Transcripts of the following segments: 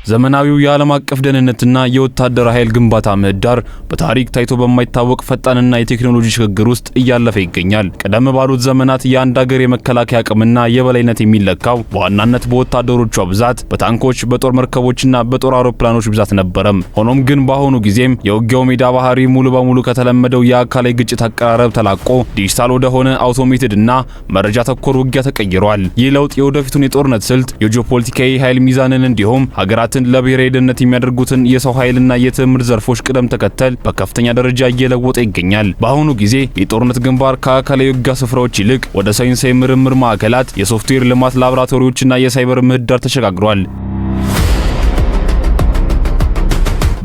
ዘመናዊው የዓለም አቀፍ ደህንነትና የወታደር ኃይል ግንባታ ምህዳር በታሪክ ታይቶ በማይታወቅ ፈጣንና የቴክኖሎጂ ሽግግር ውስጥ እያለፈ ይገኛል። ቀደም ባሉት ዘመናት የአንድ ሀገር የመከላከያ አቅምና የበላይነት የሚለካው በዋናነት በወታደሮቿ ብዛት፣ በታንኮች፣ በጦር መርከቦችና በጦር አውሮፕላኖች ብዛት ነበረም። ሆኖም ግን በአሁኑ ጊዜም የውጊያው ሜዳ ባህሪ ሙሉ በሙሉ ከተለመደው የአካላዊ ግጭት አቀራረብ ተላቆ ዲጂታል ወደሆነ አውቶሜትድና መረጃ ተኮር ውጊያ ተቀይሯል። ይህ ለውጥ የወደፊቱን የጦርነት ስልት፣ የጂኦፖለቲካዊ ኃይል ሚዛንን እንዲሁም ሀገራትን ለብሔራዊ ደህንነት የሚያደርጉትን የሰው ኃይልና የትምህርት ዘርፎች ቅደም ተከተል በከፍተኛ ደረጃ እየለወጠ ይገኛል። በአሁኑ ጊዜ የጦርነት ግንባር ከአካላዊ ውጊያ ስፍራዎች ይልቅ ወደ ሳይንሳዊ ምርምር ማዕከላት፣ የሶፍትዌር ልማት ላቦራቶሪዎችና የሳይበር ምህዳር ተሸጋግሯል።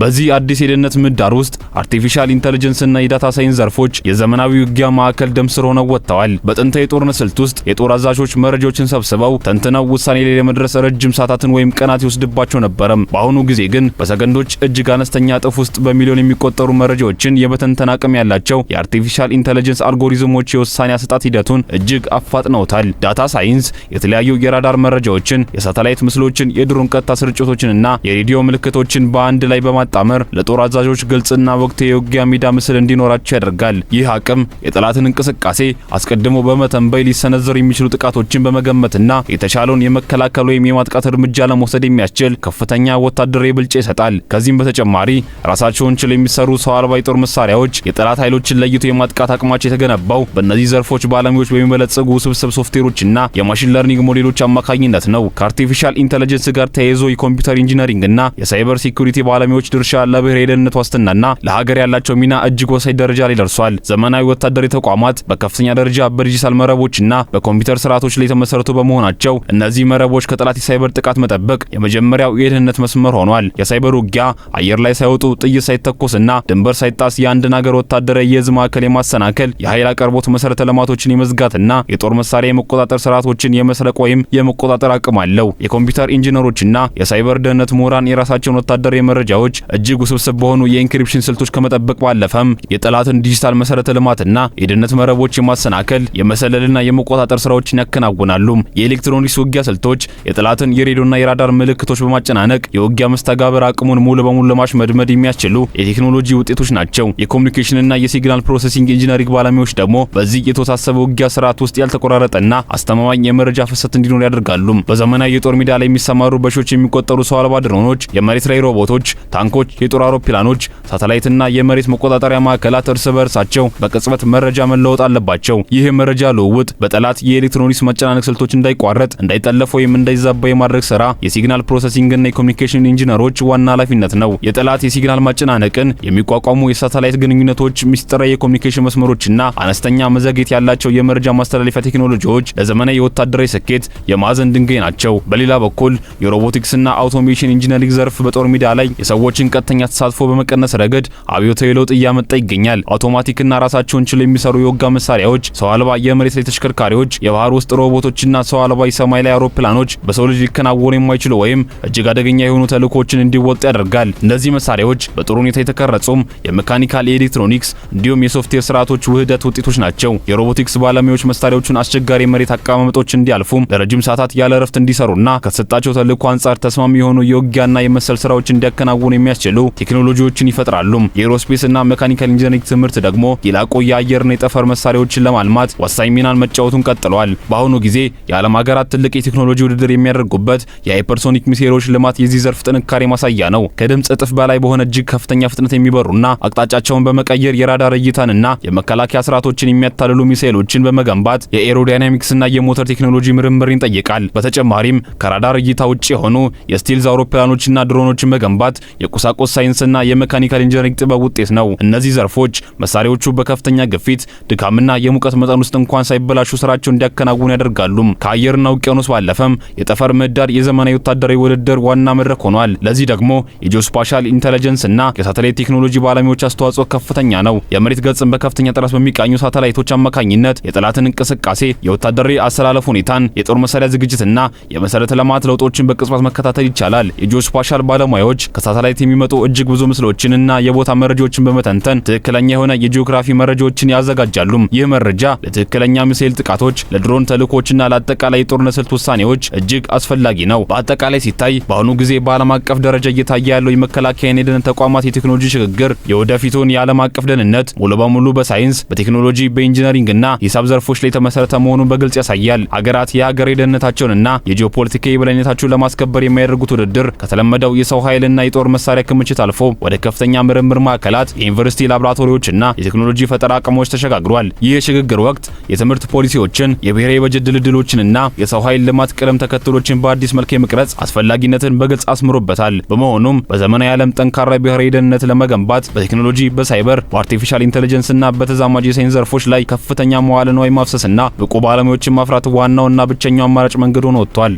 በዚህ አዲስ የደህንነት ምህዳር ውስጥ አርቲፊሻል ኢንተለጀንስ እና የዳታ ሳይንስ ዘርፎች የዘመናዊ ውጊያ ማዕከል ደም ስር ሆነው ወጥተዋል። በጥንታዊ የጦርነት ስልት ውስጥ የጦር አዛዦች መረጃዎችን ሰብስበው ተንትነው ውሳኔ ላይ ለመድረስ ረጅም ሰዓታትን ወይም ቀናት ይወስድባቸው ነበረም። በአሁኑ ጊዜ ግን በሰከንዶች እጅግ አነስተኛ እጥፍ ውስጥ በሚሊዮን የሚቆጠሩ መረጃዎችን የመተንተን አቅም ያላቸው የአርቲፊሻል ኢንተለጀንስ አልጎሪዝሞች የውሳኔ አሰጣጥ ሂደቱን እጅግ አፋጥነውታል። ዳታ ሳይንስ የተለያዩ የራዳር መረጃዎችን፣ የሳተላይት ምስሎችን፣ የድሮን ቀጥታ ስርጭቶችንና የሬዲዮ ምልክቶችን በአንድ ላይ ጣመር ለጦር አዛዦች ግልጽና ወቅታዊ የውጊያ ሜዳ ምስል እንዲኖራቸው ያደርጋል። ይህ አቅም የጠላትን እንቅስቃሴ አስቀድሞ በመተንበይ ሊሰነዘሩ የሚችሉ ጥቃቶችን በመገመትና የተሻለውን የመከላከል ወይም የማጥቃት እርምጃ ለመውሰድ የሚያስችል ከፍተኛ ወታደራዊ ብልጫ ይሰጣል። ከዚህም በተጨማሪ ራሳቸውን ችለው የሚሰሩ ሰው አልባ የጦር መሳሪያዎች የጠላት ኃይሎችን ለይቶ የማጥቃት አቅማቸው የተገነባው በእነዚህ ዘርፎች ባለሙያዎች በሚበለጽጉ ውስብስብ ሶፍትዌሮችና የማሽን ለርኒንግ ሞዴሎች አማካኝነት ነው። ከአርቲፊሻል ኢንተለጀንስ ጋር ተያይዞ የኮምፒውተር ኢንጂነሪንግና የሳይበር ሴኩሪቲ ባለሙያዎች ድርሻ ለብሔራዊ ደህንነት ዋስትናና ለሀገር ያላቸው ሚና እጅግ ወሳኝ ደረጃ ላይ ደርሷል። ዘመናዊ ወታደራዊ ተቋማት በከፍተኛ ደረጃ በዲጂታል መረቦችና በኮምፒውተር ስርዓቶች ላይ የተመሰረቱ በመሆናቸው እነዚህ መረቦች ከጠላት የሳይበር ጥቃት መጠበቅ የመጀመሪያው የደህንነት መስመር ሆኗል። የሳይበር ውጊያ አየር ላይ ሳይወጡ ጥይት ሳይተኮስና ድንበር ሳይጣስ የአንድን ሀገር ወታደራዊ የእዝ ማዕከል የማሰናከል፣ የኃይል አቅርቦት መሰረተ ልማቶችን የመዝጋትና የጦር መሳሪያ የመቆጣጠር ስርዓቶችን የመስረቅ ወይም የመቆጣጠር አቅም አለው። የኮምፒውተር ኢንጂነሮችና የሳይበር ደህንነት ምሁራን የራሳቸውን ወታደራዊ መረጃዎች እጅግ ውስብስብ በሆኑ የኢንክሪፕሽን ስልቶች ከመጠበቅ ባለፈም የጠላትን ዲጂታል መሰረተ ልማትና የደህንነት መረቦች የማሰናከል፣ የመሰለልና የመቆጣጠር ስራዎችን ያከናውናሉ። የኤሌክትሮኒክስ ውጊያ ስልቶች የጠላትን የሬዲዮና የራዳር ምልክቶች በማጨናነቅ የውጊያ መስተጋብር አቅሙን ሙሉ በሙሉ ለማሽመድመድ የሚያስችሉ የቴክኖሎጂ ውጤቶች ናቸው። የኮሙኒኬሽንና የሲግናል ፕሮሰሲንግ ኢንጂነሪንግ ባለሙያዎች ደግሞ በዚህ የተወሳሰበ ውጊያ ስርዓት ውስጥ ያልተቆራረጠና አስተማማኝ የመረጃ ፍሰት እንዲኖር ያደርጋሉ። በዘመናዊ የጦር ሜዳ ላይ የሚሰማሩ በሺዎች የሚቆጠሩ ሰው አልባ ድሮኖች፣ የመሬት ላይ ሮቦቶች፣ ታንኮች፣ የጦር አውሮፕላኖች፣ ሳተላይትና የመሬት መቆጣጠሪያ ማዕከላት እርስ በርሳቸው በቅጽበት መረጃ መለወጥ አለባቸው። ይህ የመረጃ ልውውጥ በጠላት የኤሌክትሮኒክስ መጨናነቅ ስልቶች እንዳይቋረጥ፣ እንዳይጠለፍ ወይም እንዳይዛባ የማድረግ ስራ የሲግናል ፕሮሰሲንግና የኮሙኒኬሽን ኢንጂነሮች ዋና ኃላፊነት ነው። የጠላት የሲግናል ማጨናነቅን የሚቋቋሙ የሳተላይት ግንኙነቶች፣ ምስጢራዊ የኮሙኒኬሽን መስመሮችና አነስተኛ መዘግየት ያላቸው የመረጃ ማስተላለፊያ ቴክኖሎጂዎች ለዘመናዊ የወታደራዊ ስኬት የማዕዘን ድንጋይ ናቸው። በሌላ በኩል የሮቦቲክስና አውቶሜሽን ኢንጂነሪንግ ዘርፍ በጦር ሜዳ ላይ የሰዎችን ቀጥተኛ ተሳትፎ በመቀነስ ረገድ አብዮታዊ ለውጥ እያመጣ ይገኛል። አውቶማቲክና ራሳቸውን ችለው የሚሰሩ የውጊያ መሳሪያዎች፣ ሰው አልባ የመሬት ላይ ተሽከርካሪዎች፣ የባህር ውስጥ ሮቦቶችና ሰው አልባ የሰማይ ላይ አውሮፕላኖች በሰው ልጅ ሊከናወኑ የማይችሉ ወይም እጅግ አደገኛ የሆኑ ተልእኮችን እንዲወጡ ያደርጋል። እነዚህ መሳሪያዎች በጥሩ ሁኔታ የተቀረጹም የሜካኒካል፣ የኤሌክትሮኒክስ እንዲሁም የሶፍትዌር ስርዓቶች ውህደት ውጤቶች ናቸው። የሮቦቲክስ ባለሙያዎች መሳሪያዎቹን አስቸጋሪ የመሬት አቀማመጦች እንዲያልፉም ለረጅም ሰዓታት ያለ እረፍት እንዲሰሩና ከተሰጣቸው ተልእኮ አንጻር ተስማሚ የሆኑ የውጊያና የመሰል ስራዎች እንዲያከናውኑ የሚያስችሉ ቴክኖሎጂዎችን ይፈጥራሉ። የኤሮስፔስ እና ሜካኒካል ኢንጂነሪንግ ትምህርት ደግሞ የላቁ የአየርና የጠፈር መሳሪያዎችን ለማልማት ወሳኝ ሚናን መጫወቱን ቀጥሏል። በአሁኑ ጊዜ የዓለም ሀገራት ትልቅ የቴክኖሎጂ ውድድር የሚያደርጉበት የሃይፐርሶኒክ ሚሳኤሎች ልማት የዚህ ዘርፍ ጥንካሬ ማሳያ ነው። ከድምጽ እጥፍ በላይ በሆነ እጅግ ከፍተኛ ፍጥነት የሚበሩና አቅጣጫቸውን በመቀየር የራዳር እይታንና የመከላከያ ስርዓቶችን የሚያታልሉ ሚሳኤሎችን በመገንባት የኤሮዳይናሚክስና የሞተር ቴክኖሎጂ ምርምርን ይጠይቃል። በተጨማሪም ከራዳር እይታ ውጪ የሆኑ የስቲልዝ አውሮፕላኖችና ድሮኖችን መገንባት የቁሳቁስ ሳይንስና የሜካኒካል ኢንጂነሪንግ ጥበብ ውጤት ነው። እነዚህ ዘርፎች መሳሪያዎቹ በከፍተኛ ግፊት፣ ድካምና የሙቀት መጠን ውስጥ እንኳን ሳይበላሹ ስራቸውን እንዲያከናውኑ ያደርጋሉ። ከአየርና ውቅያኖስ ባለፈም የጠፈር ምህዳር የዘመናዊ ወታደራዊ ውድድር ዋና መድረክ ሆኗል። ለዚህ ደግሞ የጂኦስፓሻል ኢንተለጀንስ እና የሳተላይት ቴክኖሎጂ ባለሙያዎች አስተዋጽኦ ከፍተኛ ነው። የመሬት ገጽን በከፍተኛ ጥራት በሚቃኙ ሳተላይቶች አማካኝነት የጠላትን እንቅስቃሴ፣ የወታደራዊ አሰላለፍ ሁኔታን፣ የጦር መሳሪያ ዝግጅትና የመሰረተ ልማት ለውጦችን በቅጽበት መከታተል ይቻላል። የጂኦስፓሻል ባለሙያዎች ከሳተላይት የሚመጡ እጅግ ብዙ ምስሎችንና የቦታ መረጃዎችን በመተንተን ትክክለኛ የሆነ የጂኦግራፊ መረጃዎችን ያዘጋጃሉ። ይህ መረጃ ለትክክለኛ ሚሳኤል ጥቃቶች፣ ለድሮን ተልእኮችና ለአጠቃላይ የጦርነት ስልት ውሳኔዎች እጅግ አስፈላጊ ነው። በአጠቃላይ ሲታይ በአሁኑ ጊዜ በዓለም አቀፍ ደረጃ እየታየ ያለው የመከላከያ የደህንነት ተቋማት የቴክኖሎጂ ሽግግር የወደፊቱን የዓለም አቀፍ ደህንነት ሙሉ በሙሉ በሳይንስ፣ በቴክኖሎጂ፣ በኢንጂነሪንግና ሂሳብ ዘርፎች ላይ የተመሰረተ መሆኑን በግልጽ ያሳያል። ሀገራት የሀገር የደህንነታቸውንና የጂኦፖለቲካዊ የበላይነታቸውን ለማስከበር የሚያደርጉት ውድድር ከተለመደው የሰው ኃይልና የጦር መሳሪያ ክምችት አልፎ ወደ ከፍተኛ ምርምር ማዕከላት፣ የዩኒቨርሲቲ ላቦራቶሪዎችና የቴክኖሎጂ ፈጠራ አቅሞች ተሸጋግሯል። ይህ የሽግግር ወቅት የትምህርት ፖሊሲዎችን፣ የብሔራዊ በጀት ድልድሎችንና የሰው ኃይል ልማት ቅደም ተከተሎችን በአዲስ መልክ የመቅረጽ አስፈላጊነትን በግልጽ አስምሮበታል። በመሆኑም በዘመናዊ ዓለም ጠንካራ ብሔራዊ ደህንነት ለመገንባት በቴክኖሎጂ፣ በሳይበር፣ በአርቲፊሻል ኢንተለጀንስና በተዛማጅ የሳይንስ ዘርፎች ላይ ከፍተኛ መዋዕለ ንዋይ ማፍሰስና ብቁ ባለሙያዎችን ማፍራት ዋናውና ብቸኛው አማራጭ መንገድ ሆኖ ወጥቷል።